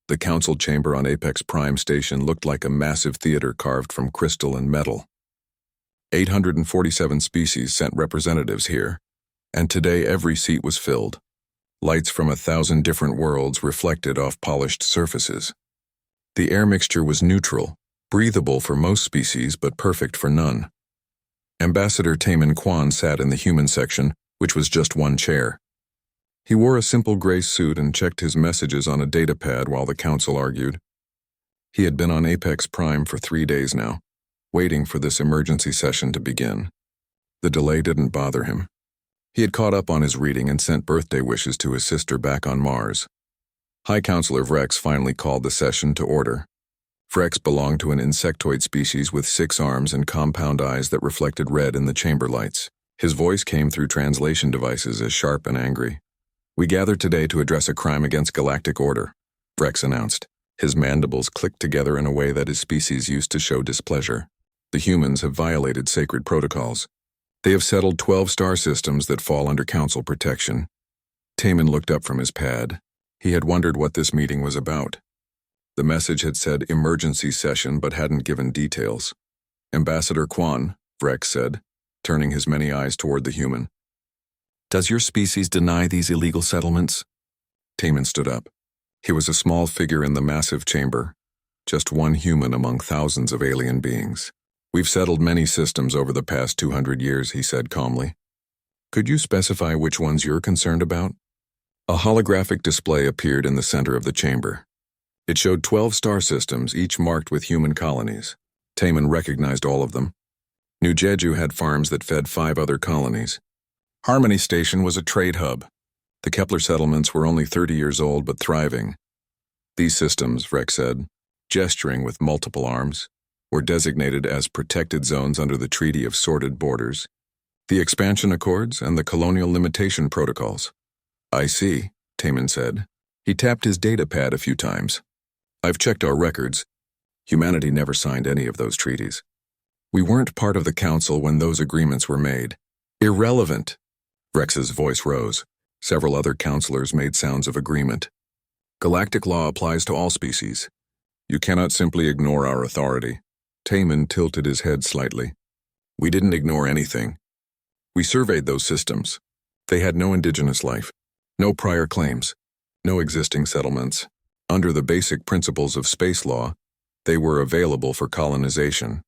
The council chamber on Apex Prime Station looked like a massive theater carved from crystal and metal. 847 species sent representatives here, and today every seat was filled. Lights from 1,000 different worlds reflected off polished surfaces. The air mixture was neutral, breathable for most species but perfect for none. Ambassador Taman Kwan sat in the human section, which was just one chair. He wore a simple gray suit and checked his messages on a datapad while the council argued. He had been on Apex Prime for 3 days now, waiting for this emergency session to begin. The delay didn't bother him. He had caught up on his reading and sent birthday wishes to his sister back on Mars. High Counselor Vrex finally called the session to order. Vrex belonged to an insectoid species with 6 arms and compound eyes that reflected red in the chamber lights. His voice came through translation devices as sharp and angry. "We gathered today to address a crime against galactic order," Vrex announced. His mandibles clicked together in a way that his species used to show displeasure. "The humans have violated sacred protocols. They have settled 12 star systems that fall under council protection." Taman looked up from his pad. He had wondered what this meeting was about. The message had said emergency session but hadn't given details. "Ambassador Kwan," Vrex said, turning his many eyes toward the human. "Does your species deny these illegal settlements?" Taman stood up. He was a small figure in the massive chamber, just one human among thousands of alien beings. "We've settled many systems over the past 200 years, he said calmly. "Could you specify which ones you're concerned about?" A holographic display appeared in the center of the chamber. It showed 12 star systems, each marked with human colonies. Taman recognized all of them. New Jeju had farms that fed 5 other colonies. Harmony Station was a trade hub. The Kepler settlements were only 30 years old but thriving. These systems, Vrex said, gesturing with multiple arms, were designated as protected zones under the Treaty of Sorted Borders, the Expansion Accords, and the Colonial Limitation Protocols. "I see," Taman said. He tapped his datapad a few times. "I've checked our records. Humanity never signed any of those treaties. We weren't part of the council when those agreements were made." "Irrelevant." Vrex's voice rose. Several other counselors made sounds of agreement. "Galactic law applies to all species. You cannot simply ignore our authority." Taman tilted his head slightly. "We didn't ignore anything. We surveyed those systems. They had no indigenous life, no prior claims, no existing settlements. Under the basic principles of space law, they were available for colonization.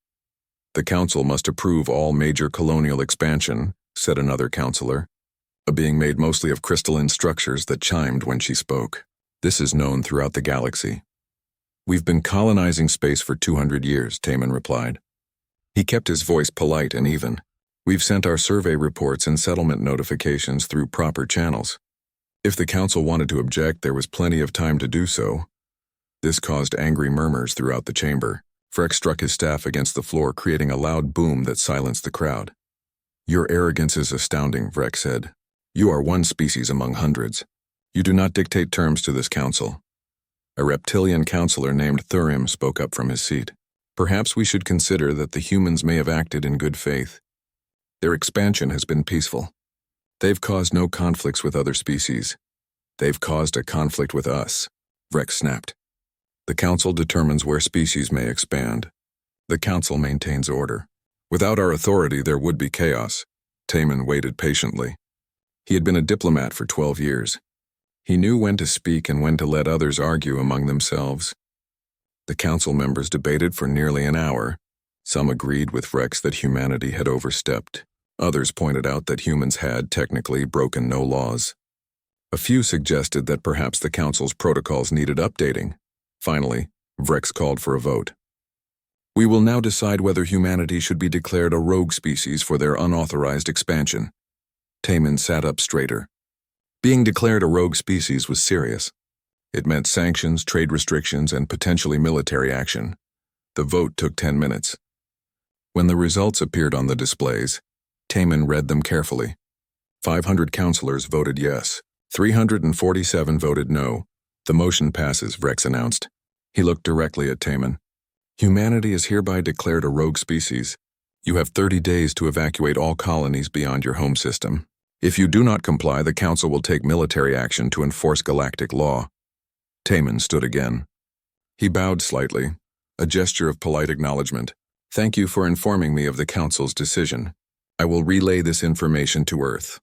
The council must approve all major colonial expansion," said another counselor, a being made mostly of crystalline structures that chimed when she spoke. "This is known throughout the galaxy." "We've been colonizing space for 200 years, Taman replied. He kept his voice polite and even. "We've sent our survey reports and settlement notifications through proper channels. If the council wanted to object, there was plenty of time to do so." This caused angry murmurs throughout the chamber. Vrex struck his staff against the floor, creating a loud boom that silenced the crowd. "Your arrogance is astounding," Vrex said. "You are one species among hundreds. You do not dictate terms to this council." A reptilian counselor named Thurim spoke up from his seat. "Perhaps we should consider that the humans may have acted in good faith. Their expansion has been peaceful. They've caused no conflicts with other species. They've caused a conflict with us," Vrex snapped. "The council determines where species may expand. The council maintains order. Without our authority, there would be chaos." Taman waited patiently. He had been a diplomat for 12 years. He knew when to speak and when to let others argue among themselves. The council members debated for nearly an hour. Some agreed with Vrex that humanity had overstepped. Others pointed out that humans had, technically, broken no laws. A few suggested that perhaps the council's protocols needed updating. Finally, Vrex called for a vote. "We will now decide whether humanity should be declared a rogue species for their unauthorized expansion." Taman sat up straighter. Being declared a rogue species was serious. It meant sanctions, trade restrictions, and potentially military action. The vote took 10 minutes. When the results appeared on the displays, Taman read them carefully. 500 counselors voted yes. 347 voted no. "The motion passes," Vrex announced. He looked directly at Taman. "Humanity is hereby declared a rogue species. You have 30 days to evacuate all colonies beyond your home system. If you do not comply, the council will take military action to enforce galactic law." Taman stood again. He bowed slightly, a gesture of polite acknowledgement. Thank you for informing me of the Council's decision. I will relay this information to Earth.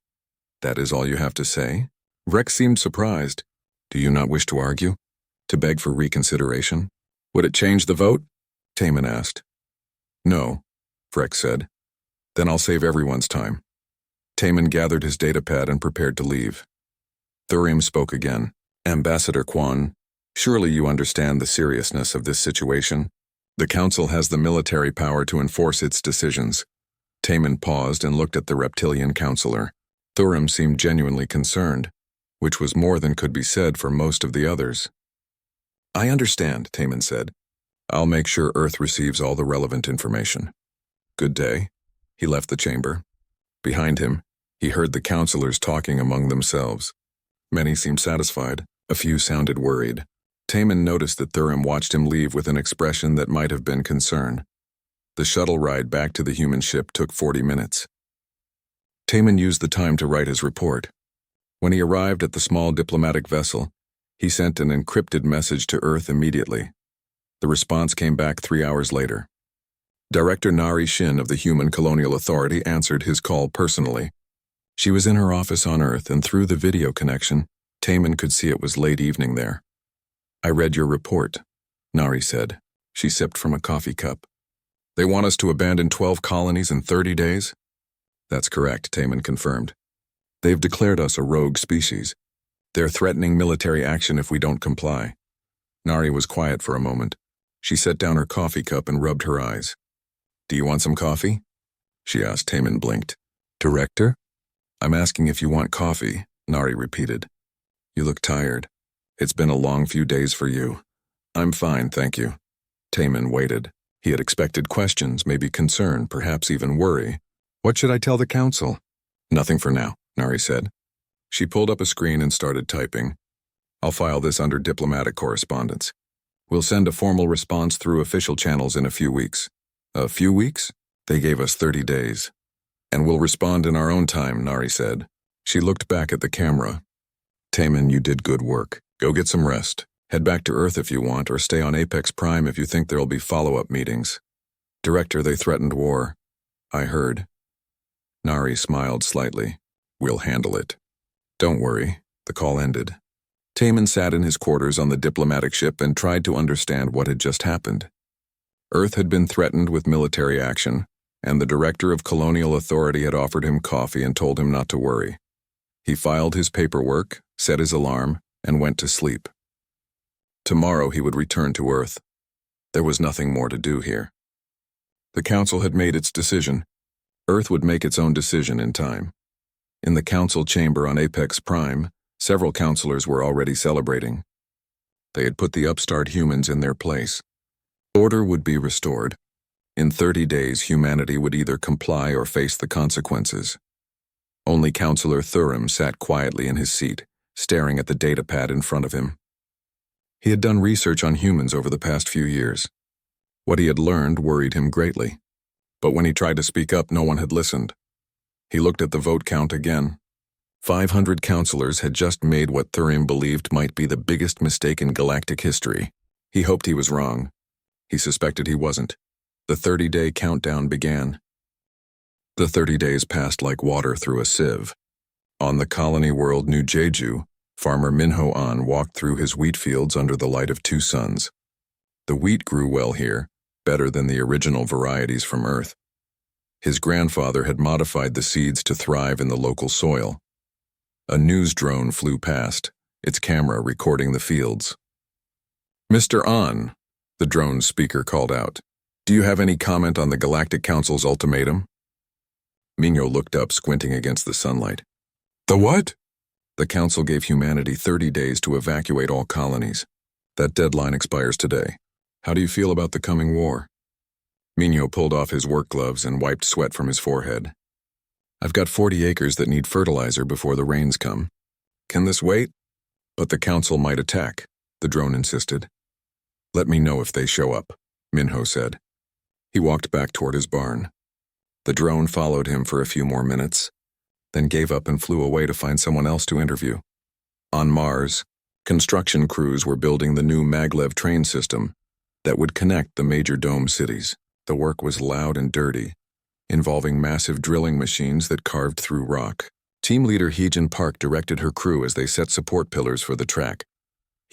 That is all you have to say? Rex seemed surprised. Do you not wish to argue? To beg for reconsideration? Would it change the vote? Taman asked. No, Rex said. Then I'll save everyone's time. Taman gathered his datapad and prepared to leave. Thurim spoke again. Ambassador Quan, surely you understand the seriousness of this situation. The Council has the military power to enforce its decisions. Taman paused and looked at the reptilian counselor. Thurim seemed genuinely concerned, which was more than could be said for most of the others. I understand, Taman said. I'll make sure Earth receives all the relevant information. Good day. He left the chamber. Behind him, he heard the counselors talking among themselves. Many seemed satisfied, a few sounded worried. Taman noticed that Thurim watched him leave with an expression that might have been concern. The shuttle ride back to the human ship took 40 minutes. Taman used the time to write his report. When he arrived at the small diplomatic vessel, he sent an encrypted message to Earth immediately. The response came back 3 hours later. Director Narration of the Human Colonial Authority answered his call personally. She was in her office on Earth, and through the video connection, Taman could see it was late evening there. I read your report, Nari said. She sipped from a coffee cup. They want us to abandon 12 colonies in 30 days? That's correct, Taman confirmed. They've declared us a rogue species. They're threatening military action if we don't comply. Nari was quiet for a moment. She set down her coffee cup and rubbed her eyes. Do you want some coffee? She asked. Taman blinked. Director? I'm asking if you want coffee, Nari repeated. You look tired. It's been a long few days for you. I'm fine, thank you. Taman waited. He had expected questions, maybe concern, perhaps even worry. What should I tell the Council? Nothing for now, Nari said. She pulled up a screen and started typing. I'll file this under diplomatic correspondence. We'll send a formal response through official channels in a few weeks. A few weeks? They gave us 30 days. And we'll respond in our own time, Nari said. She looked back at the camera. Taman, you did good work. Go get some rest. Head back to Earth if you want, or stay on Apex Prime if you think there'll be follow-up meetings. Director, they threatened war. I heard. Nari smiled slightly. We'll handle it. Don't worry. The call ended. Taman sat in his quarters on the diplomatic ship and tried to understand what had just happened. Earth had been threatened with military action, and the director of Colonial Authority had offered him coffee and told him not to worry. He filed his paperwork, set his alarm, and went to sleep. Tomorrow he would return to Earth. There was nothing more to do here. The Council had made its decision. Earth would make its own decision in time. In the Council chamber on Apex Prime, several counselors were already celebrating. They had put the upstart humans in their place. Order would be restored. In 30 days, humanity would either comply or face the consequences. Only Counselor Thurim sat quietly in his seat, staring at the datapad in front of him. He had done research on humans over the past few years. What he had learned worried him greatly. But when he tried to speak up, no one had listened. He looked at the vote count again. 500 counselors had just made what Thurim believed might be the biggest mistake in galactic history. He hoped he was wrong. He suspected he wasn't. The 30-day countdown began. The 30 days passed like water through a sieve. On the colony world New Jeju, farmer Minho An walked through his wheat fields under the light of 2 suns. The wheat grew well here, better than the original varieties from Earth. His grandfather had modified the seeds to thrive in the local soil. A news drone flew past, its camera recording the fields. Mr. An, the drone's speaker called out, do you have any comment on the Galactic Council's ultimatum? Minho looked up, squinting against the sunlight. The what? The Council gave humanity 30 days to evacuate all colonies. That deadline expires today. How do you feel about the coming war? Minho pulled off his work gloves and wiped sweat from his forehead. I've got 40 acres that need fertilizer before the rains come. Can this wait? But the Council might attack, the drone insisted. Let me know if they show up, Minho said. He walked back toward his barn. The drone followed him for a few more minutes, then gave up and flew away to find someone else to interview. On Mars, Construction crews were building the new maglev train system that would connect the major dome cities. The work was loud and dirty, involving massive drilling machines that carved through rock. Team leader Heejin Park directed her crew as they set support pillars for the track.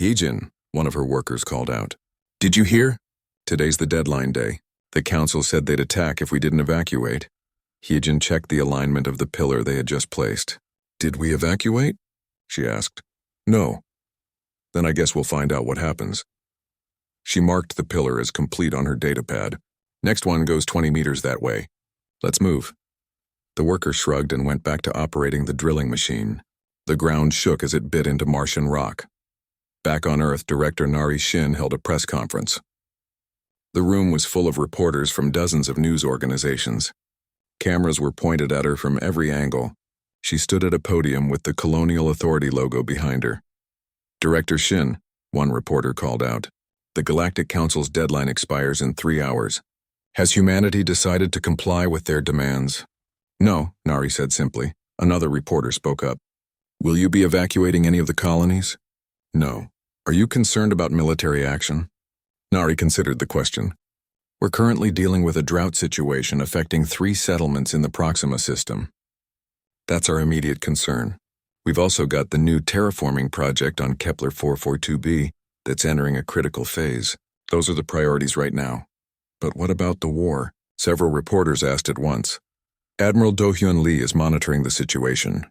"Heejin," one of her workers called out. "Did you hear? Today's the deadline day. The council said they'd attack if we didn't evacuate." Heejin checked the alignment of the pillar they had just placed. "Did we evacuate?" she asked. "No." "Then I guess we'll find out what happens." She marked the pillar as complete on her datapad. "Next one goes 20 meters that way. Let's move." The worker shrugged and went back to operating the drilling machine. The ground shook as it bit into Martian rock. Back on Earth, Director Narration held a press conference. The room was full of reporters from dozens of news organizations. Cameras were pointed at her from every angle. She stood at a podium with the Colonial Authority logo behind her. "Director Shin," one reporter called out, "the Galactic Council's deadline expires in 3 hours. Has humanity decided to comply with their demands?" "No," Nari said simply. Another reporter spoke up. "Will you be evacuating any of the colonies?" "No." "Are you concerned about military action?" Nari considered the question. "We're currently dealing with a drought situation affecting 3 settlements in the Proxima system. That's our immediate concern. We've also got the new terraforming project on Kepler 442b that's entering a critical phase. Those are the priorities right now." "But what about the war?" several reporters asked at once. "Admiral Do-Hyun Lee is monitoring the situation,"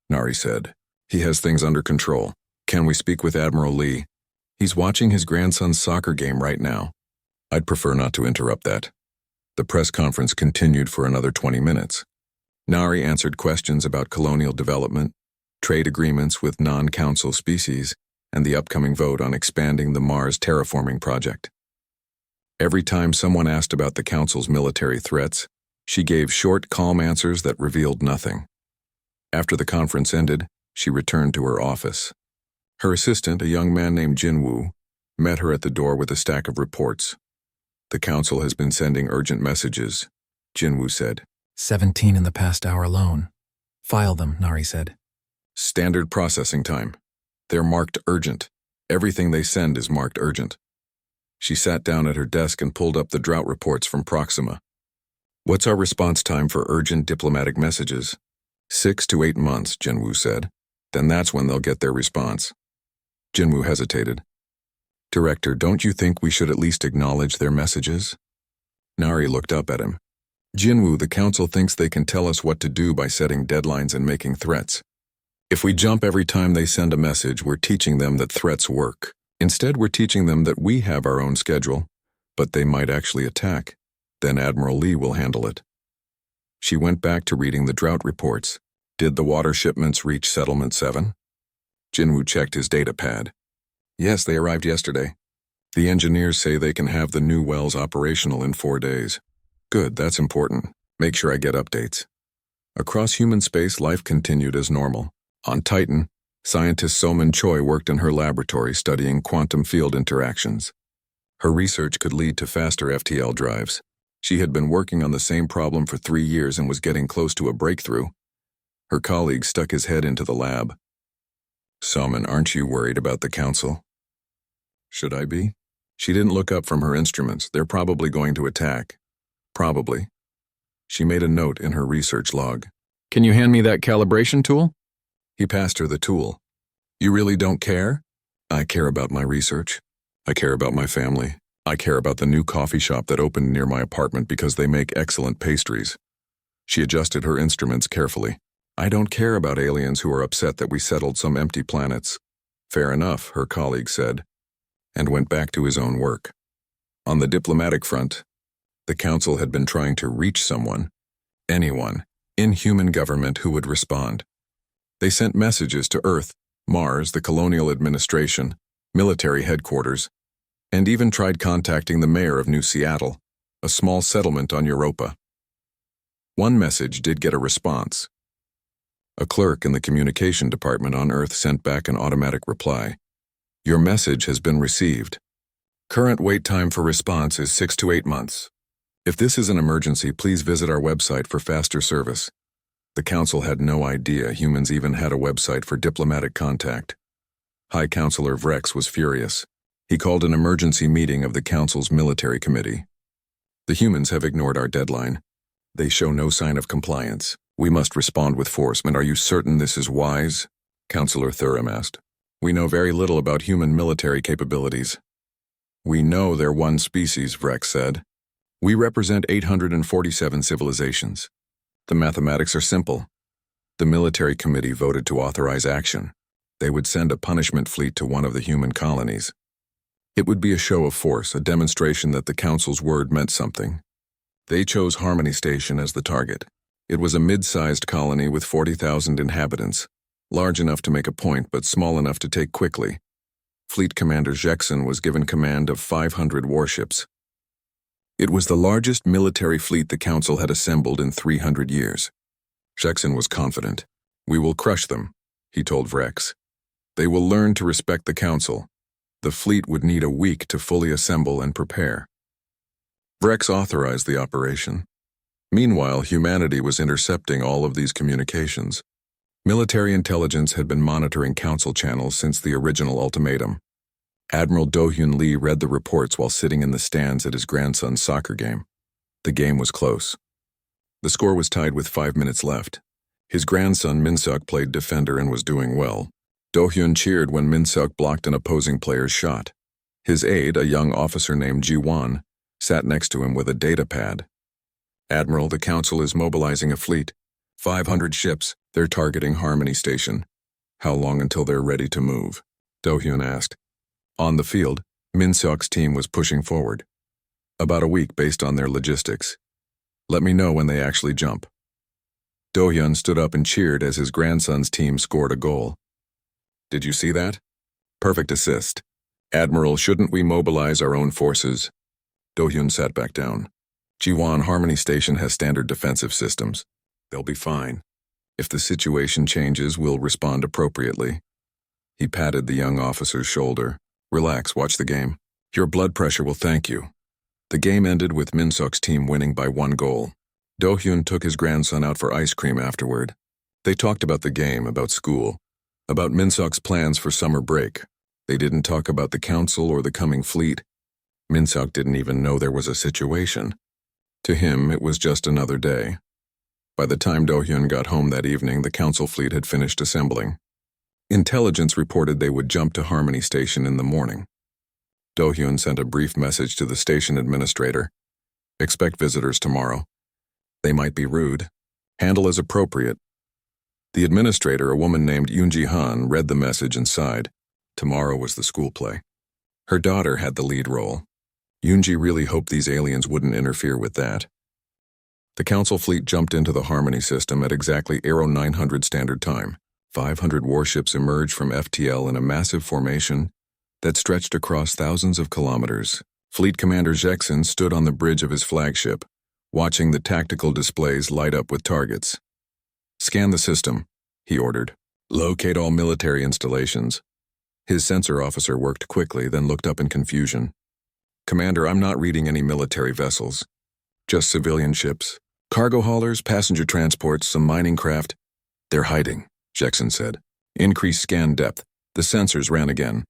Nari said. "He has things under control. Can we speak with Admiral Lee? He's watching his grandson's soccer game right now." "I'd prefer not to interrupt that." The press conference continued for another 20 minutes. Nari answered questions about colonial development, trade agreements with non-council species, and the upcoming vote on expanding the Mars terraforming project. Every time someone asked about the council's military threats, she gave short, calm answers that revealed nothing. After the conference ended, she returned to her office. Her assistant, a young man named Jinwoo, met her at the door with a stack of reports. "The council has been sending urgent messages," Jinwoo said. 17 in the past hour alone. "File them," Nari said. "Standard processing time. They're marked urgent. Everything they send is marked urgent." She sat down at her desk and pulled up the drought reports from Proxima. "What's our response time for urgent diplomatic messages?" 6 to 8 months, Jinwoo said. "Then that's when they'll get their response." Jinwoo hesitated. "Director, don't you think we should at least acknowledge their messages?" Nari looked up at him. "Jinwoo, the council thinks they can tell us what to do by setting deadlines and making threats. If we jump every time they send a message, we're teaching them that threats work. Instead, we're teaching them that we have our own schedule, but they might actually attack. Then Admiral Lee will handle it." She went back to reading the drought reports. Did the water shipments reach Settlement 7? Jinwoo checked his data pad. "Yes, they arrived yesterday. The engineers say they can have the new wells operational in 4 days." "Good, that's important. Make sure I get updates." Across human space, life continued as normal. On Titan, scientist So-Min Choi worked in her laboratory studying quantum field interactions. Her research could lead to faster FTL drives. She had been working on the same problem for 3 years and was getting close to a breakthrough. Her colleague stuck his head into the lab. "So-Min, aren't you worried about the council?" "Should I be?" She didn't look up from her instruments. "They're probably going to attack." "Probably." She made a note in her research log. "Can you hand me that calibration tool?" He passed her the tool. "You really don't care?" "I care about my research. I care about my family. I care about the new coffee shop that opened near my apartment because they make excellent pastries." She adjusted her instruments carefully. "I don't care about aliens who are upset that we settled some empty planets." "Fair enough," her colleague said, and went back to his own work. On the diplomatic front, the council had been trying to reach someone, anyone, in human government who would respond. They sent messages to Earth, Mars, the colonial administration, military headquarters, and even tried contacting the mayor of New Seattle, a small settlement on Europa. One message did get a response. A clerk in the communication department on Earth sent back an automatic reply. "Your message has been received. Current wait time for response is 6 to 8 months. If this is an emergency, please visit our website for faster service." The council had no idea humans even had a website for diplomatic contact. High Counselor Vrex was furious. He called an emergency meeting of the Council's military committee. The humans have ignored our deadline. They show no sign of compliance. We must respond with force. And are you certain this is wise? Counselor Thuram asked. We know very little about human military capabilities. We know they're one species, Vrex said. We represent 847 civilizations. The mathematics are simple. The military committee voted to authorize action. They would send a punishment fleet to one of the human colonies. It would be a show of force, a demonstration that the Council's word meant something. They chose Harmony Station as the target. It was a mid-sized colony with 40,000 inhabitants, large enough to make a point but small enough to take quickly. Fleet Commander Jekson was given command of 500 warships. It was the largest military fleet the Council had assembled in 300 years. Jekson was confident. We will crush them, he told Vrex. They will learn to respect the Council. The fleet would need a week to fully assemble and prepare. Vrex authorized the operation. Meanwhile, humanity was intercepting all of these communications. Military intelligence had been monitoring Council channels since the original ultimatum. Admiral Do-Hyun Lee read the reports while sitting in the stands at his grandson's soccer game. The game was close. The score was tied with 5 minutes left. His grandson Min-seok played defender and was doing well. Do-Hyun cheered when Min-seok blocked an opposing player's shot. His aide, a young officer named Ji-won, sat next to him with a data pad. Admiral, the Council is mobilizing a fleet. 500 ships. They're targeting Harmony Station. How long until they're ready to move? Do-Hyun asked. On the field, Min-seok's team was pushing forward. About a week based on their logistics. Let me know when they actually jump. Do-Hyun stood up and cheered as his grandson's team scored a goal. Did you see that? Perfect assist. Admiral, shouldn't we mobilize our own forces? Do-Hyun sat back down. Ji-won, Harmony Station has standard defensive systems. They'll be fine. If the situation changes, we'll respond appropriately. He patted the young officer's shoulder. Relax, watch the game. Your blood pressure will thank you. The game ended with Min-seok's team winning by 1 goal. Do-Hyun took his grandson out for ice cream afterward. They talked about the game, about school, about Min-seok's plans for summer break. They didn't talk about the Council or the coming fleet. Min-seok didn't even know there was a situation. To him, it was just another day. By the time Do-Hyun got home that evening, the Council fleet had finished assembling. Intelligence reported they would jump to Harmony Station in the morning. Do-Hyun sent a brief message to the station administrator. Expect visitors tomorrow. They might be rude. Handle as appropriate. The administrator, a woman named Yoon Han, read the message and sighed. Tomorrow was the school play. Her daughter had the lead role. Yoon really hoped these aliens wouldn't interfere with that. The Council fleet jumped into the Harmony system at exactly Aero 900 Standard Time. 500 warships emerged from FTL in a massive formation that stretched across thousands of kilometers. Fleet Commander Jekson stood on the bridge of his flagship, watching the tactical displays light up with targets. Scan the system, he ordered. Locate all military installations. His sensor officer worked quickly, then looked up in confusion. Commander, I'm not reading any military vessels. Just civilian ships. Cargo haulers, passenger transports, some mining craft. They're hiding, Jekson said. Increase scan depth. The sensors ran again.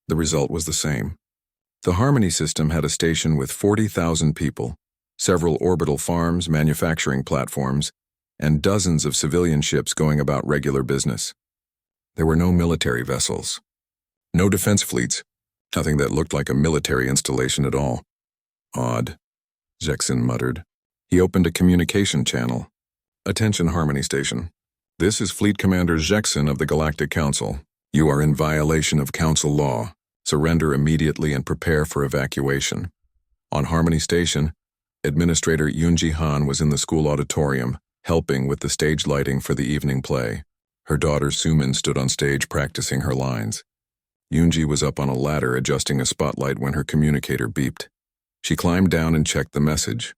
The result was the same. The Harmony system had a station with 40,000 people, several orbital farms, manufacturing platforms, and dozens of civilian ships going about regular business. There were no military vessels. No defense fleets. Nothing that looked like a military installation at all. Odd, Jekson muttered. He opened a communication channel. Attention, Harmony Station. This is Fleet Commander Jekson of the Galactic Council. You are in violation of Council law. Surrender immediately and prepare for evacuation. On Harmony Station, Administrator Yoon Han was in the school auditorium, helping with the stage lighting for the evening play. Her daughter Sumin stood on stage practicing her lines. Yoon was up on a ladder adjusting a spotlight when her communicator beeped. She climbed down and checked the message.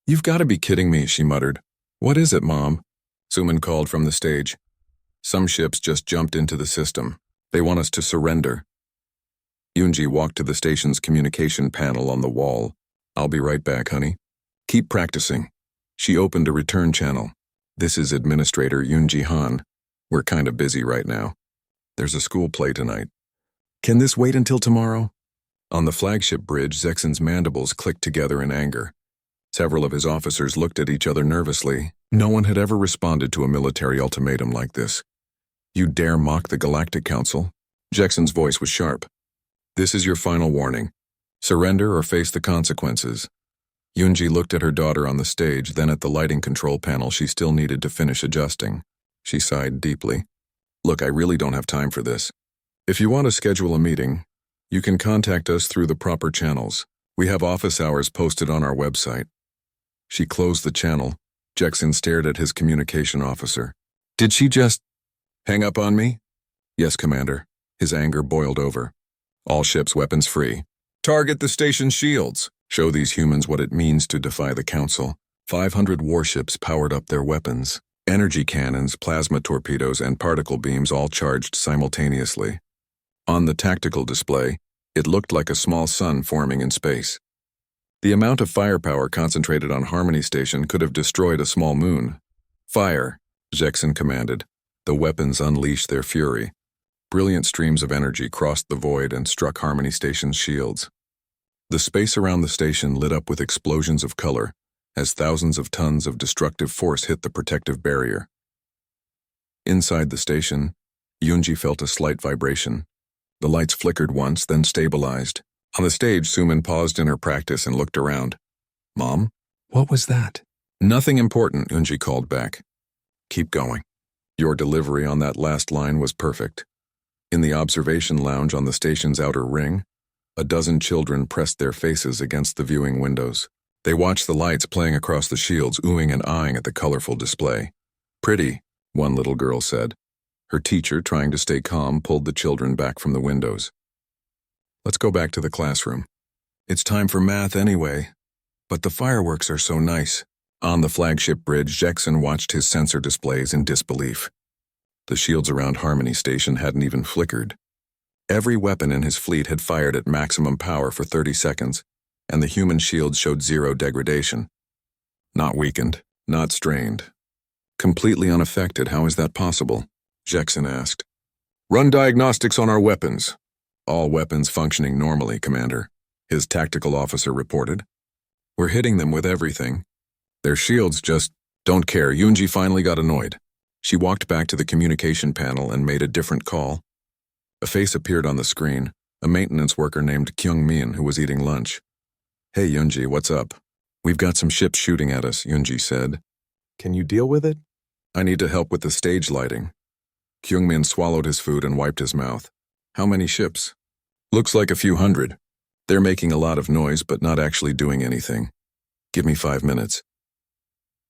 You've got to be kidding me, she muttered. What is it, Mom? Sumin called from the stage. Some ships just jumped into the system. They want us to surrender. Yoon walked to the station's communication panel on the wall. I'll be right back, honey. Keep practicing. She opened a return channel. This is Administrator Yoon Han. We're kind of busy right now. There's a school play tonight. Can this wait until tomorrow? On the flagship bridge, Zexon's mandibles clicked together in anger. Several of his officers looked at each other nervously. No one had ever responded to a military ultimatum like this. You dare mock the Galactic Council? Zexon's voice was sharp. This is your final warning. Surrender or face the consequences. Yunji looked at her daughter on the stage, then at the lighting control panel she still needed to finish adjusting. She sighed deeply. Look, I really don't have time for this. If you want to schedule a meeting, you can contact us through the proper channels. We have office hours posted on our website. She closed the channel. Zexon stared at his communication officer. Did she just hang up on me? Yes, Commander. His anger boiled over. All ships weapons free. Target the station's shields. Show these humans what it means to defy the Council. 500 warships powered up their weapons. Energy cannons, plasma torpedoes, and particle beams all charged simultaneously. On the tactical display, it looked like a small sun forming in space. The amount of firepower concentrated on Harmony Station could have destroyed a small moon. Fire, Zexon commanded. The weapons unleashed their fury. Brilliant streams of energy crossed the void and struck Harmony Station's shields. The space around the station lit up with explosions of color as thousands of tons of destructive force hit the protective barrier. Inside the station, Yunji felt a slight vibration. The lights flickered once, then stabilized. On the stage, Suman paused in her practice and looked around. Mom? What was that? Nothing important, Yunji called back. Keep going. Your delivery on that last line was perfect. In the observation lounge on the station's outer ring, a dozen children pressed their faces against the viewing windows. They watched the lights playing across the shields, oohing and eyeing at the colorful display. Pretty, one little girl said. Her teacher, trying to stay calm, pulled the children back from the windows. Let's go back to the classroom. It's time for math anyway. But the fireworks are so nice. On the flagship bridge, Zexon watched his sensor displays in disbelief. The shields around Harmony Station hadn't even flickered. Every weapon in his fleet had fired at maximum power for 30 seconds, and the human shields showed zero degradation. Not weakened, not strained. Completely unaffected, how is that possible? Zexon asked. Run diagnostics on our weapons. All weapons functioning normally, Commander, his tactical officer reported. We're hitting them with everything. Their shields just don't care. Yunji finally got annoyed. She walked back to the communication panel and made a different call. A face appeared on the screen, a maintenance worker named Kyung-min who was eating lunch. Hey Yunji, what's up? We've got some ships shooting at us, Yunji said. Can you deal with it? I need to help with the stage lighting. Kyung-min swallowed his food and wiped his mouth. How many ships? Looks like a few hundred. They're making a lot of noise but not actually doing anything. Give me 5 minutes.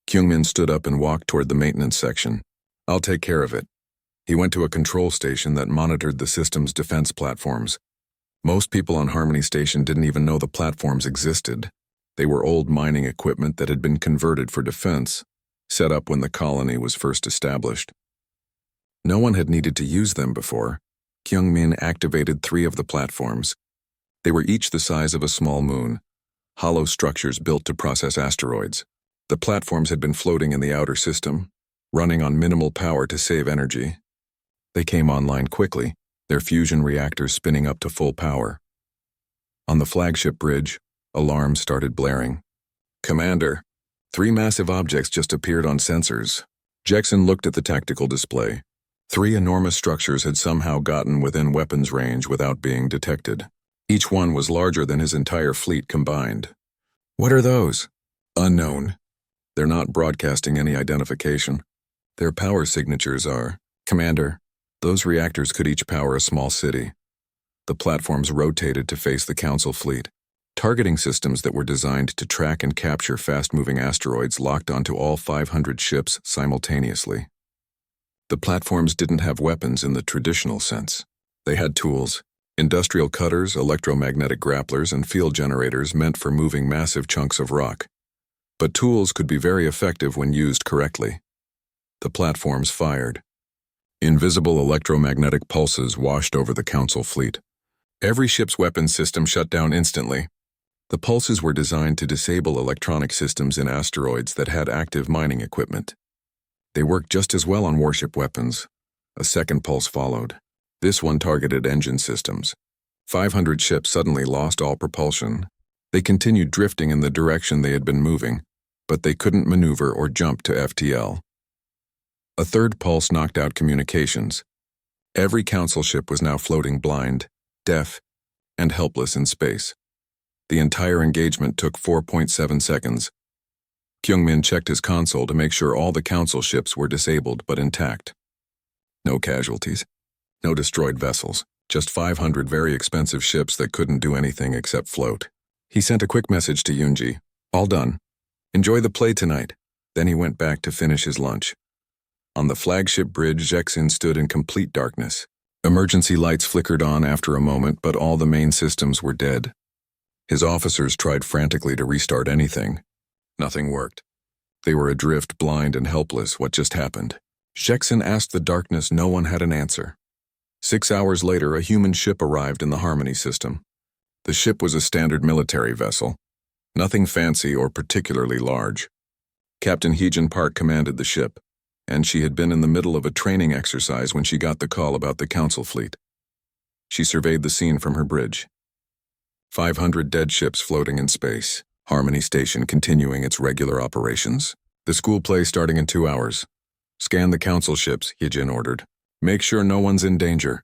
Kyung-min stood up and walked toward the maintenance section. I'll take care of it. He went to a control station that monitored the system's defense platforms. Most people on Harmony Station didn't even know the platforms existed. They were old mining equipment that had been converted for defense, set up when the colony was first established. No one had needed to use them before. Kyung-min activated 3 of the platforms. They were each the size of a small moon, hollow structures built to process asteroids. The platforms had been floating in the outer system, running on minimal power to save energy. They came online quickly, their fusion reactors spinning up to full power. On the flagship bridge, alarms started blaring. Commander, 3 massive objects just appeared on sensors. Zexon looked at the tactical display. 3 enormous structures had somehow gotten within weapons range without being detected. Each one was larger than his entire fleet combined. What are those? Unknown. They're not broadcasting any identification. Their power signatures are, Commander, those reactors could each power a small city. The platforms rotated to face the Council fleet. Targeting systems that were designed to track and capture fast-moving asteroids locked onto all 500 ships simultaneously. The platforms didn't have weapons in the traditional sense. They had tools, industrial cutters, electromagnetic grapplers, and field generators meant for moving massive chunks of rock. But tools could be very effective when used correctly. The platforms fired. Invisible electromagnetic pulses washed over the Council fleet. Every ship's weapons system shut down instantly. The pulses were designed to disable electronic systems in asteroids that had active mining equipment. They worked just as well on warship weapons. A second pulse followed. This one targeted engine systems. 500 ships suddenly lost all propulsion. They continued drifting in the direction they had been moving, but they couldn't maneuver or jump to FTL. A third pulse knocked out communications. Every council ship was now floating blind, deaf, and helpless in space. The entire engagement took 4.7 seconds. Kyungmin checked his console to make sure all the council ships were disabled but intact. No casualties. No destroyed vessels. Just 500 very expensive ships that couldn't do anything except float. He sent a quick message to Yoonji. All done. Enjoy the play tonight. Then he went back to finish his lunch. On the flagship bridge, Jeksin stood in complete darkness. Emergency lights flickered on after a moment, but all the main systems were dead. His officers tried frantically to restart anything. Nothing worked. They were adrift, blind and helpless. What just happened? Jeksin asked the darkness. No one had an answer. 6 hours later, a human ship arrived in the Harmony system. The ship was a standard military vessel. Nothing fancy or particularly large. Captain Heejin Park commanded the ship, and she had been in the middle of a training exercise when she got the call about the council fleet. She surveyed the scene from her bridge. 500 dead ships floating in space. Harmony Station continuing its regular operations. The school play starting in 2 hours. Scan the council ships, Heejin ordered. Make sure no one's in danger.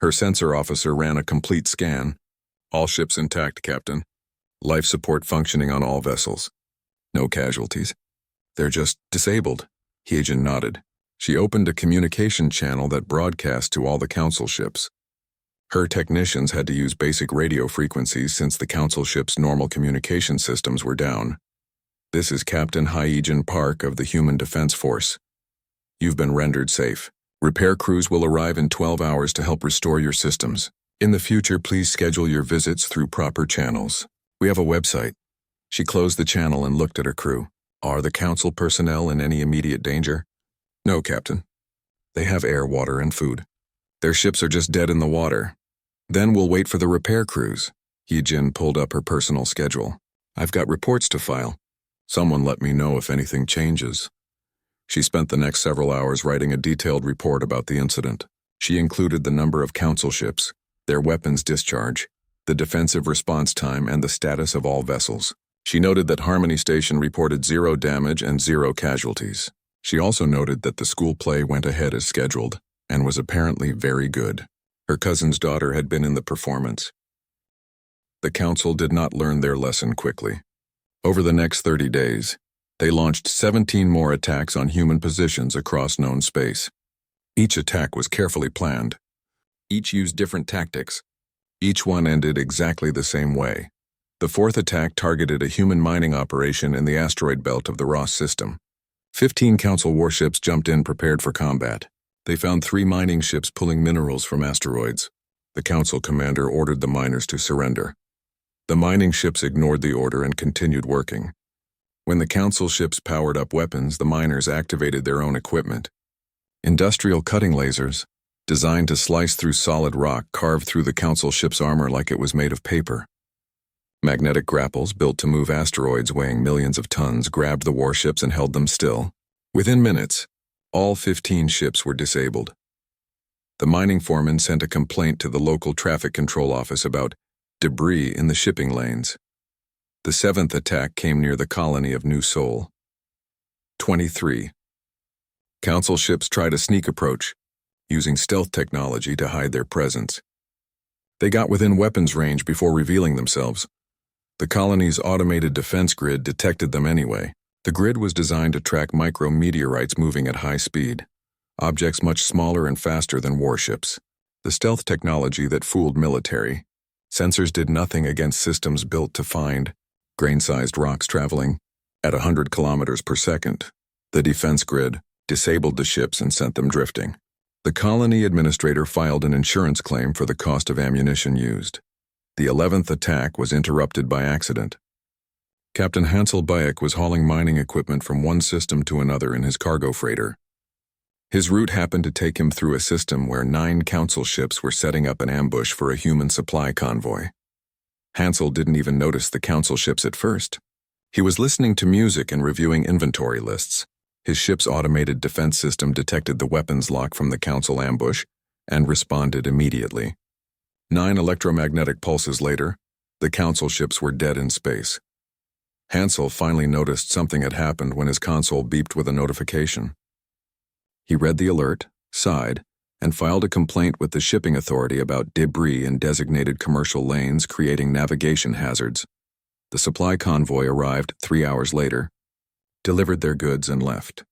Her sensor officer ran a complete scan. All ships intact, Captain. Life support functioning on all vessels. No casualties. They're just disabled. Heejin nodded. She opened a communication channel that broadcast to all the council ships. Her technicians had to use basic radio frequencies since the council ship's normal communication systems were down. This is Captain Heejin Park of the Human Defense Force. You've been rendered safe. Repair crews will arrive in 12 hours to help restore your systems. In the future, please schedule your visits through proper channels. We have a website. She closed the channel and looked at her crew. Are the council personnel in any immediate danger? No, Captain. They have air, water, and food. Their ships are just dead in the water. Then we'll wait for the repair crews. Heejin pulled up her personal schedule. I've got reports to file. Someone let me know if anything changes. She spent the next several hours writing a detailed report about the incident. She included the number of council ships, their weapons discharge, the defensive response time, and the status of all vessels. She noted that Harmony Station reported 0 damage and 0 casualties. She also noted that the school play went ahead as scheduled and was apparently very good. Her cousin's daughter had been in the performance. The council did not learn their lesson quickly. Over the next 30 days, they launched 17 more attacks on human positions across known space. Each attack was carefully planned. Each used different tactics. Each one ended exactly the same way. The 4th attack targeted a human mining operation in the asteroid belt of the Ross system. 15 council warships jumped in prepared for combat. They found 3 mining ships pulling minerals from asteroids. The council commander ordered the miners to surrender. The mining ships ignored the order and continued working. When the council ships powered up weapons, the miners activated their own equipment. Industrial cutting lasers, designed to slice through solid rock, carved through the council ship's armor like it was made of paper. Magnetic grapples, built to move asteroids weighing millions of tons, grabbed the warships and held them still. Within minutes, all 15 ships were disabled. The mining foreman sent a complaint to the local traffic control office about debris in the shipping lanes. The 7th attack came near the colony of New Seoul. 23. Council ships tried a sneak approach, using stealth technology to hide their presence. They got within weapons range before revealing themselves. The colony's automated defense grid detected them anyway. The grid was designed to track micrometeorites moving at high speed, objects much smaller and faster than warships. The stealth technology that fooled military. Sensors did nothing against systems built to find grain-sized rocks traveling at 100 kilometers per second. The defense grid disabled the ships and sent them drifting. The colony administrator filed an insurance claim for the cost of ammunition used. The 11th attack was interrupted by accident. Captain Hansel Bayek was hauling mining equipment from one system to another in his cargo freighter. His route happened to take him through a system where 9 council ships were setting up an ambush for a human supply convoy. Hansel didn't even notice the council ships at first. He was listening to music and reviewing inventory lists. His ship's automated defense system detected the weapons lock from the council ambush and responded immediately. 9 electromagnetic pulses later, the Council ships were dead in space. Hansel finally noticed something had happened when his console beeped with a notification. He read the alert, sighed, and filed a complaint with the shipping authority about debris in designated commercial lanes creating navigation hazards. The supply convoy arrived 3 hours later, delivered their goods, and left.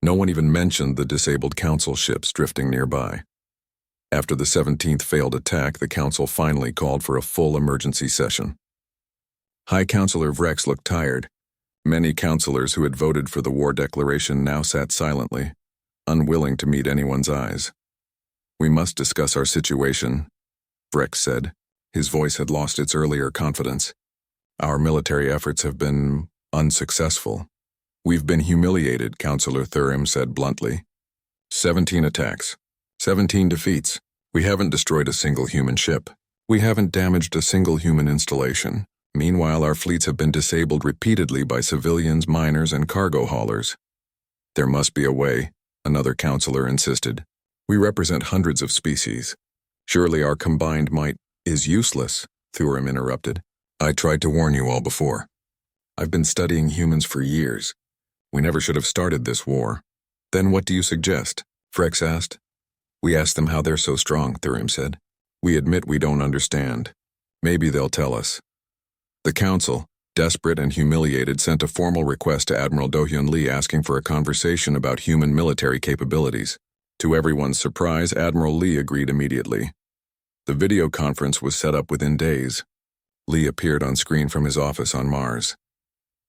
No one even mentioned the disabled Council ships drifting nearby. After the 17th failed attack, the Council finally called for a full emergency session. High Counselor Vrex looked tired. Many counselors who had voted for the war declaration now sat silently, unwilling to meet anyone's eyes. "We must discuss our situation," Vrex said. His voice had lost its earlier confidence. "Our military efforts have been unsuccessful." "We've been humiliated," Counselor Thurim said bluntly. 17 attacks, 17 defeats. We haven't destroyed a single human ship. We haven't damaged a single human installation. Meanwhile, our fleets have been disabled repeatedly by civilians, miners, and cargo haulers. "There must be a way," another counselor insisted. "We represent hundreds of species. Surely our combined might is useless," Thurim interrupted. "I tried to warn you all before. I've been studying humans for years. We never should have started this war." "Then what do you suggest?" Vrex asked. "We asked them how they're so strong," Thurim said. "We admit we don't understand. Maybe they'll tell us." The Council, desperate and humiliated, sent a formal request to Admiral Do-hyun Lee asking for a conversation about human military capabilities. To everyone's surprise, Admiral Lee agreed immediately. The video conference was set up within days. Lee appeared on screen from his office on Mars.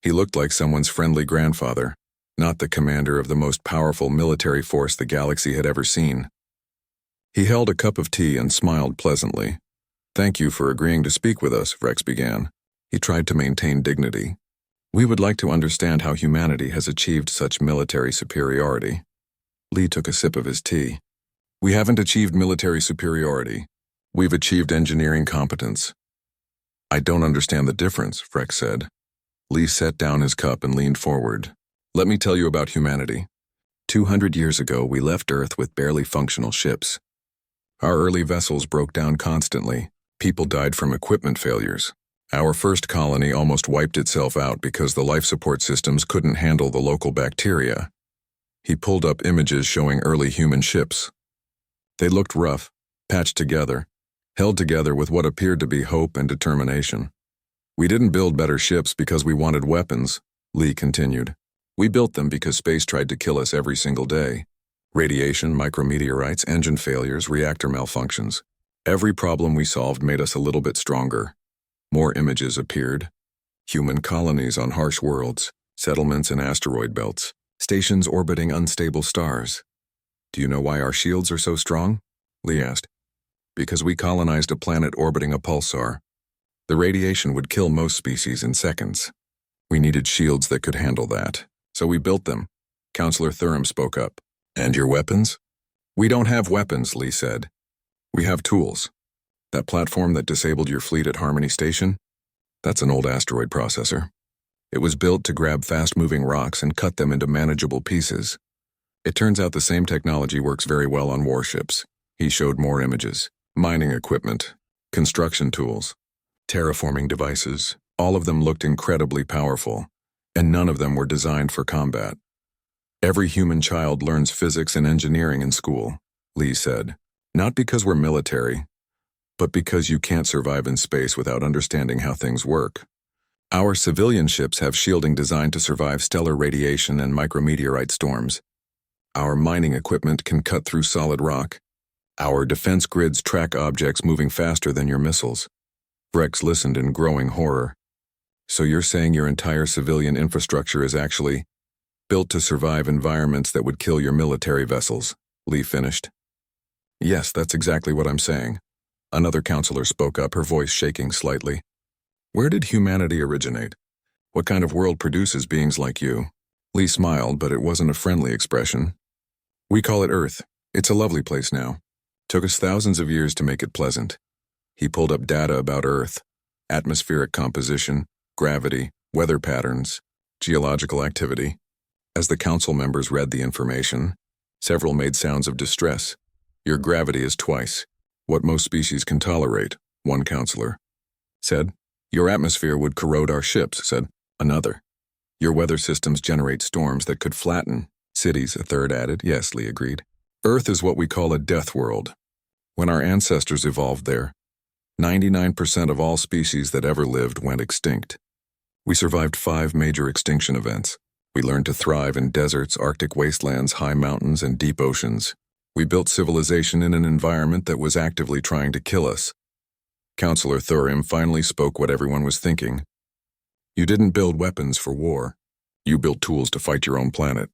He looked like someone's friendly grandfather, not the commander of the most powerful military force the galaxy had ever seen. He held a cup of tea and smiled pleasantly. "Thank you for agreeing to speak with us," Vrex began. He tried to maintain dignity. "We would like to understand how humanity has achieved such military superiority." Lee took a sip of his tea. "We haven't achieved military superiority. We've achieved engineering competence." "I don't understand the difference," Vrex said. Lee set down his cup and leaned forward. "Let me tell you about humanity. 200 years ago, we left Earth with barely functional ships. Our early vessels broke down constantly. People died from equipment failures. Our first colony almost wiped itself out because the life support systems couldn't handle the local bacteria." He pulled up images showing early human ships. They looked rough, patched together, held together with what appeared to be hope and determination. "We didn't build better ships because we wanted weapons," Lee continued. "We built them because space tried to kill us every single day. Radiation, micrometeorites, engine failures, reactor malfunctions. Every problem we solved made us a little bit stronger." More images appeared. Human colonies on harsh worlds, settlements in asteroid belts, stations orbiting unstable stars. "Do you know why our shields are so strong?" Lee asked. "Because we colonized a planet orbiting a pulsar. The radiation would kill most species in seconds. We needed shields that could handle that, so we built them." Counselor Thurim spoke up. "And your weapons?" "We don't have weapons," Lee said. "We have tools. That platform that disabled your fleet at Harmony Station? That's an old asteroid processor. It was built to grab fast-moving rocks and cut them into manageable pieces. It turns out the same technology works very well on warships." He showed more images. Mining equipment, construction tools, terraforming devices. All of them looked incredibly powerful, and none of them were designed for combat. "Every human child learns physics and engineering in school," Lee said. "Not because we're military, but because you can't survive in space without understanding how things work. Our civilian ships have shielding designed to survive stellar radiation and micrometeorite storms. Our mining equipment can cut through solid rock. Our defense grids track objects moving faster than your missiles." Vrex listened in growing horror. "So you're saying your entire civilian infrastructure is actually built to survive environments that would kill your military vessels?" Lee finished. "Yes, that's exactly what I'm saying." Another counselor spoke up, her voice shaking slightly. "Where did humanity originate? What kind of world produces beings like you?" Lee smiled, but it wasn't a friendly expression. "We call it Earth. It's a lovely place now. Took us thousands of years to make it pleasant." He pulled up data about Earth, atmospheric composition, gravity, weather patterns, geological activity. As the council members read the information, several made sounds of distress. Your gravity is twice what most species can tolerate, one counselor said. Your atmosphere would corrode our ships, said another. Your weather systems generate storms that could flatten cities, a third added. Yes, Lee agreed. Earth is what we call a death world. When our ancestors evolved there, 99% of all species that ever lived went extinct. We survived 5 major extinction events. We learned to thrive in deserts, Arctic wastelands, high mountains, and deep oceans. We built civilization in an environment that was actively trying to kill us. Counselor Thurim finally spoke what everyone was thinking. You didn't build weapons for war. You built tools to fight your own planet.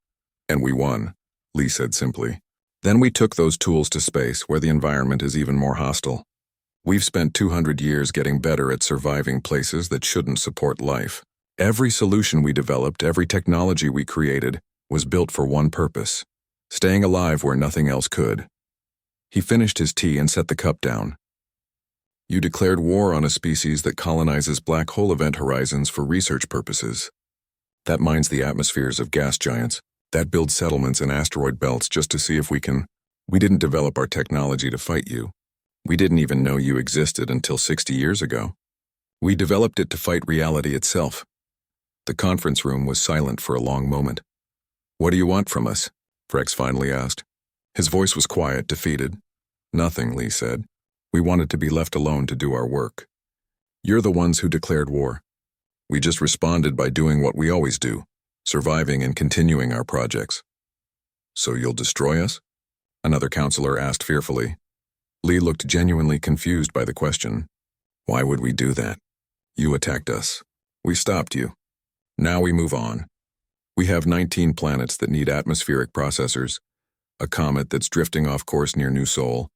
And we won, Lee said simply. Then we took those tools to space, where the environment is even more hostile. We've spent 200 years getting better at surviving places that shouldn't support life. Every solution we developed, every technology we created, was built for one purpose: staying alive where nothing else could. He finished his tea and set the cup down. You declared war on a species that colonizes black hole event horizons for research purposes. That mines the atmospheres of gas giants. That builds settlements in asteroid belts just to see if we can. We didn't develop our technology to fight you. We didn't even know you existed until 60 years ago. We developed it to fight reality itself. The conference room was silent for a long moment. What do you want from us? Vrex finally asked. His voice was quiet, defeated. Nothing, Lee said. We wanted to be left alone to do our work. You're the ones who declared war. We just responded by doing what we always do, surviving and continuing our projects. So you'll destroy us? Another counselor asked fearfully. Lee looked genuinely confused by the question. Why would we do that? You attacked us. We stopped you. Now we move on. We have 19 planets that need atmospheric processors, a comet that's drifting off course near New Sol,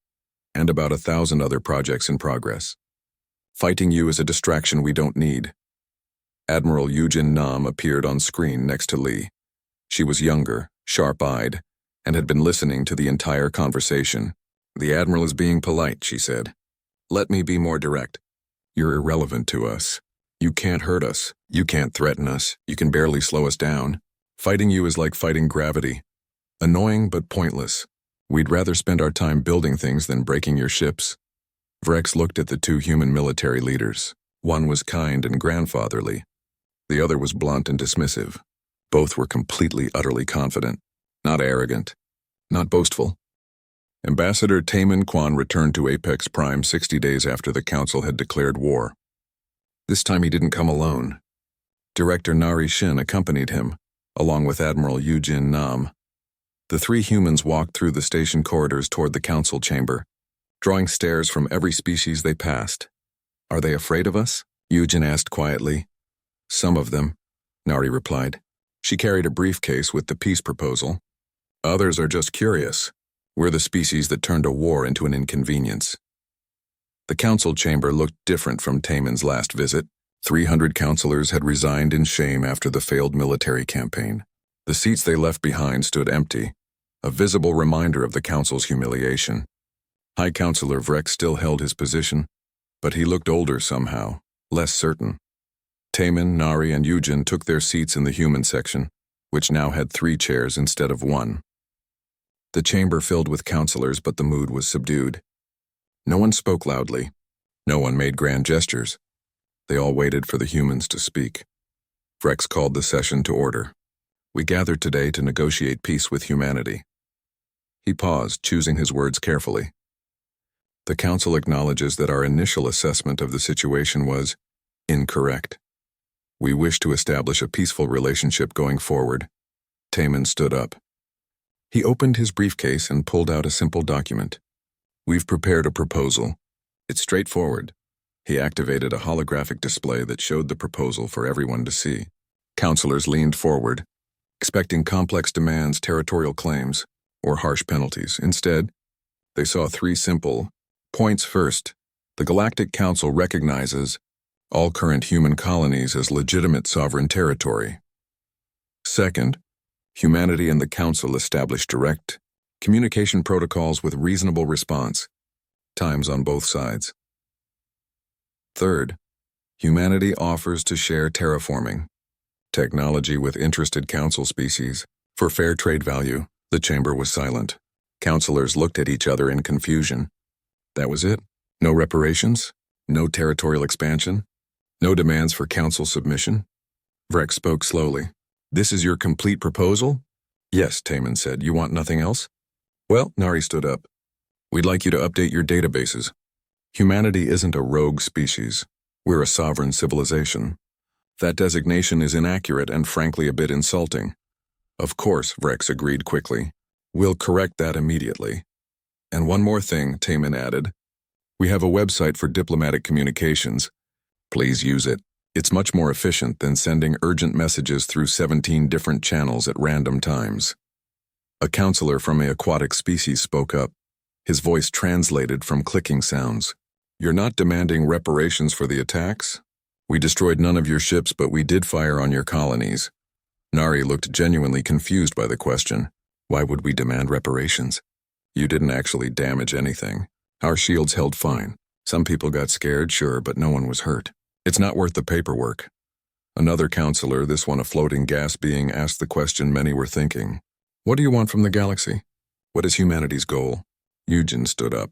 and about 1,000 other projects in progress. Fighting you is a distraction we don't need. Admiral Yujin Nam appeared on screen next to Lee. She was younger, sharp-eyed, and had been listening to the entire conversation. The Admiral is being polite, she said. Let me be more direct. You're irrelevant to us. You can't hurt us. You can't threaten us. You can barely slow us down. Fighting you is like fighting gravity. Annoying but pointless. We'd rather spend our time building things than breaking your ships. Vrex looked at the 2 human military leaders. One was kind and grandfatherly. The other was blunt and dismissive. Both were completely, utterly confident. Not arrogant. Not boastful. Ambassador Taman Kwan returned to Apex Prime 60 days after the Council had declared war. This time he didn't come alone. Director Narration accompanied him, along with Admiral Yujin Nam. The 3 humans walked through the station corridors toward the council chamber, drawing stares from every species they passed. Are they afraid of us? Yujin asked quietly. Some of them, Nari replied. She carried a briefcase with the peace proposal. Others are just curious. We're the species that turned a war into an inconvenience. The council chamber looked different from Taman's last visit. 300 counselors had resigned in shame after the failed military campaign. The seats they left behind stood empty, a visible reminder of the council's humiliation. High Counselor Vrex still held his position, but he looked older somehow, less certain. Taman, Nari, and Yujin took their seats in the human section, which now had 3 chairs instead of 1. The chamber filled with counselors, but the mood was subdued. No one spoke loudly. No one made grand gestures. They all waited for the humans to speak. Vrex called the session to order. We gathered today to negotiate peace with humanity. He paused, choosing his words carefully. The Council acknowledges that our initial assessment of the situation was incorrect. We wish to establish a peaceful relationship going forward. Taman stood up. He opened his briefcase and pulled out a simple document. We've prepared a proposal. It's straightforward. He activated a holographic display that showed the proposal for everyone to see. Counselors leaned forward, expecting complex demands, territorial claims, or harsh penalties. Instead, they saw 3 simple points. First, the Galactic Council recognizes all current human colonies as legitimate sovereign territory. Second, humanity and the Council establish direct communication protocols with reasonable response times on both sides. Third, humanity offers to share terraforming technology with interested Council species for fair trade value. The chamber was silent. Counselors looked at each other in confusion. That was it? No reparations? No territorial expansion? No demands for council submission? Vrex spoke slowly. This is your complete proposal? Yes, Taman said. You want nothing else? Well, Nari stood up. We'd like you to update your databases. Humanity isn't a rogue species. We're a sovereign civilization. That designation is inaccurate and frankly a bit insulting. Of course, Vrex agreed quickly. We'll correct that immediately. And one more thing, Taman added. We have a website for diplomatic communications. Please use it. It's much more efficient than sending urgent messages through 17 different channels at random times. A counselor from an aquatic species spoke up. His voice translated from clicking sounds. You're not demanding reparations for the attacks? We destroyed none of your ships, but we did fire on your colonies. Nari looked genuinely confused by the question. Why would we demand reparations? You didn't actually damage anything. Our shields held fine. Some people got scared, sure, but no one was hurt. It's not worth the paperwork. Another counselor, this one a floating gas being, asked the question many were thinking. What do you want from the galaxy? What is humanity's goal? Eugen stood up.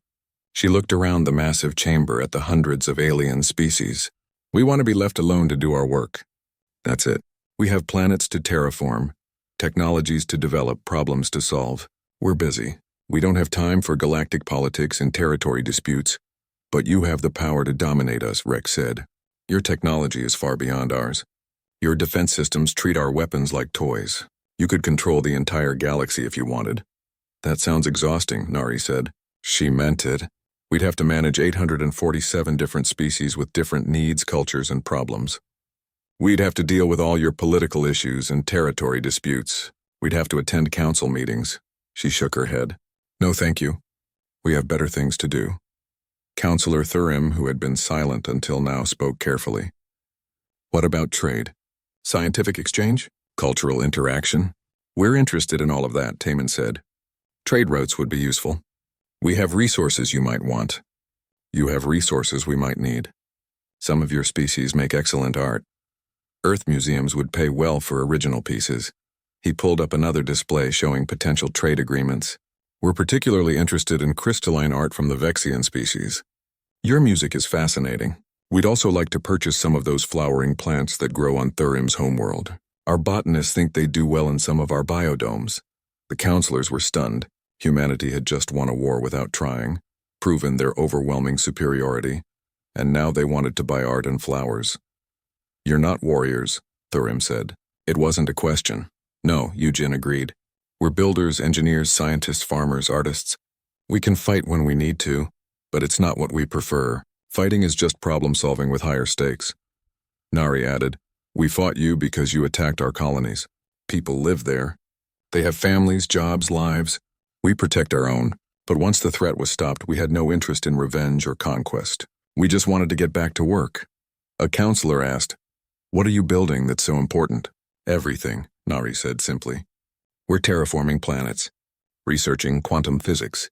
She looked around the massive chamber at the hundreds of alien species. We want to be left alone to do our work. That's it. We have planets to terraform, technologies to develop, problems to solve. We're busy. We don't have time for galactic politics and territory disputes. But you have the power to dominate us, Rex said. Your technology is far beyond ours. Your defense systems treat our weapons like toys. You could control the entire galaxy if you wanted. That sounds exhausting, Nari said. She meant it. We'd have to manage 847 different species with different needs, cultures, and problems. We'd have to deal with all your political issues and territory disputes. We'd have to attend council meetings. She shook her head. No, thank you. We have better things to do. Counselor Thurim, who had been silent until now, spoke carefully. What about trade? Scientific exchange? Cultural interaction? We're interested in all of that, Taman said. Trade routes would be useful. We have resources you might want. You have resources we might need. Some of your species make excellent art. Earth museums would pay well for original pieces. He pulled up another display showing potential trade agreements. We're particularly interested in crystalline art from the Vexian species. Your music is fascinating. We'd also like to purchase some of those flowering plants that grow on Thurim's homeworld. Our botanists think they do well in some of our biodomes. The counselors were stunned. Humanity had just won a war without trying, proven their overwhelming superiority, and now they wanted to buy art and flowers. You're not warriors, Thurim said. It wasn't a question. No, Eugen agreed. We're builders, engineers, scientists, farmers, artists. We can fight when we need to, but it's not what we prefer. Fighting is just problem-solving with higher stakes. Nari added, We fought you because you attacked our colonies. People live there. They have families, jobs, lives. We protect our own, but once the threat was stopped, we had no interest in revenge or conquest. We just wanted to get back to work. A counselor asked, What are you building that's so important? Everything, Nari said simply. We're terraforming planets, researching quantum physics,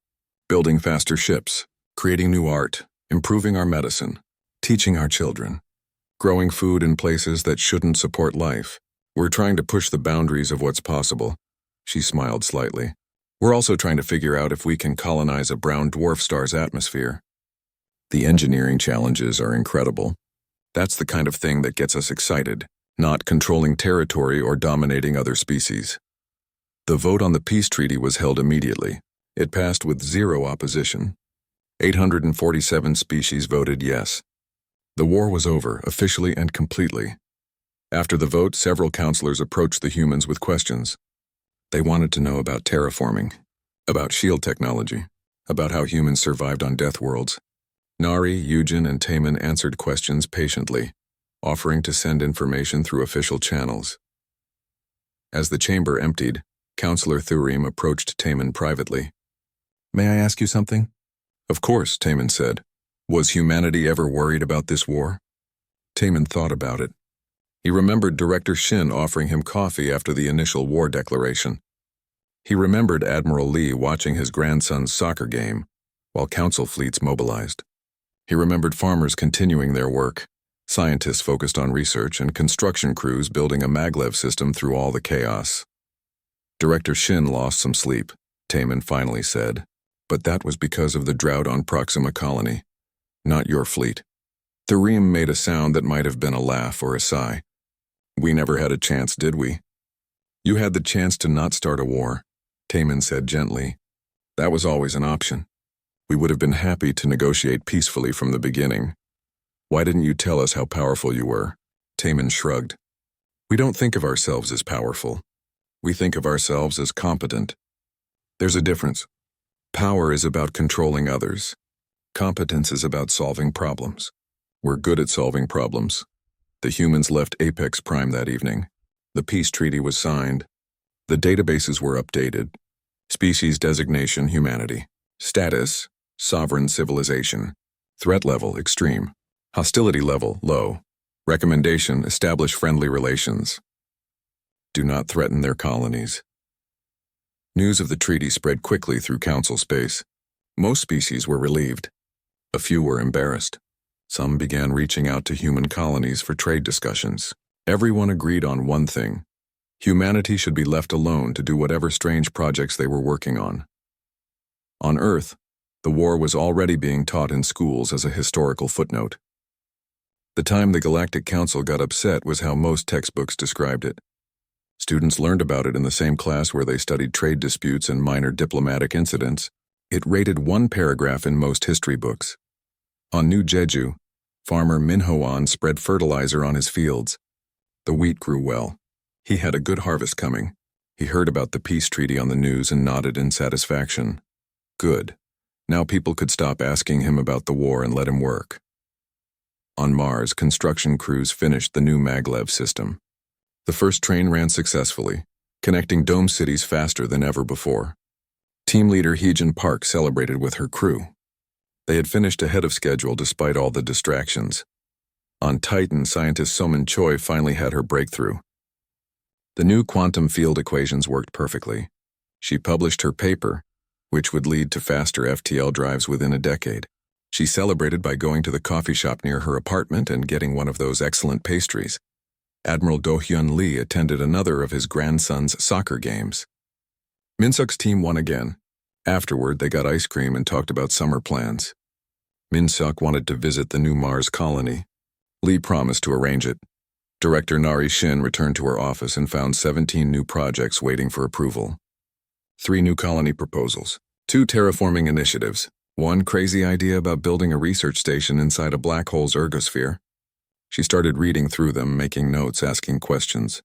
building faster ships, creating new art, improving our medicine, teaching our children, growing food in places that shouldn't support life. We're trying to push the boundaries of what's possible. She smiled slightly. We're also trying to figure out if we can colonize a brown dwarf star's atmosphere. The engineering challenges are incredible. That's the kind of thing that gets us excited, not controlling territory or dominating other species. The vote on the peace treaty was held immediately. It passed with 0 opposition. 847 species voted yes. The war was over, officially and completely. After the vote, several counselors approached the humans with questions. They wanted to know about terraforming, about shield technology, about how humans survived on death worlds. Nari, Eugen, and Taman answered questions patiently, offering to send information through official channels. As the chamber emptied, Counselor Thurim approached Taman privately. May I ask you something? Of course, Taman said. Was humanity ever worried about this war? Taman thought about it. He remembered Director Shin offering him coffee after the initial war declaration. He remembered Admiral Lee watching his grandson's soccer game while council fleets mobilized. He remembered farmers continuing their work, scientists focused on research, and construction crews building a maglev system through all the chaos. Director Shin lost some sleep. Taman finally said. But that was because of the drought on Proxima Colony, not your fleet. The ream made a sound that might have been a laugh or a sigh. We never had a chance, did we? You had the chance to not start a war, Taman said gently. That was always an option. We would have been happy to negotiate peacefully from the beginning. Why didn't you tell us how powerful you were? Taman shrugged. We don't think of ourselves as powerful. We think of ourselves as competent. There's a difference. Power is about controlling others. Competence is about solving problems. We're good at solving problems. The humans left Apex Prime that evening. The peace treaty was signed. The databases were updated. Species designation, humanity. Status, sovereign civilization. Threat level, extreme. Hostility level, low. Recommendation, establish friendly relations. Do not threaten their colonies. News of the treaty spread quickly through Council space. Most species were relieved. A few were embarrassed. Some began reaching out to human colonies for trade discussions. Everyone agreed on one thing. Humanity should be left alone to do whatever strange projects they were working on. On Earth, the war was already being taught in schools as a historical footnote. The time the Galactic Council got upset was how most textbooks described it. Students learned about it in the same class where they studied trade disputes and minor diplomatic incidents. It rated one paragraph in most history books. On New Jeju, farmer Min Ho-an spread fertilizer on his fields. The wheat grew well. He had a good harvest coming. He heard about the peace treaty on the news and nodded in satisfaction. Good. Now people could stop asking him about the war and let him work. On Mars, construction crews finished the new maglev system. The first train ran successfully, connecting dome cities faster than ever before. Team leader Heejin Park celebrated with her crew. They had finished ahead of schedule despite all the distractions. On Titan, scientist Somin Choi finally had her breakthrough. The new quantum field equations worked perfectly. She published her paper, which would lead to faster FTL drives within a decade. She celebrated by going to the coffee shop near her apartment and getting one of those excellent pastries. Admiral Do-hyun Lee attended another of his grandson's soccer games. Min-suk's team won again. Afterward, they got ice cream and talked about summer plans. Min-suk wanted to visit the new Mars colony. Lee promised to arrange it. Director Narration returned to her office and found 17 new projects waiting for approval. 3 new colony proposals, 2 terraforming initiatives, 1 crazy idea about building a research station inside a black hole's ergosphere. She started reading through them, making notes, asking questions.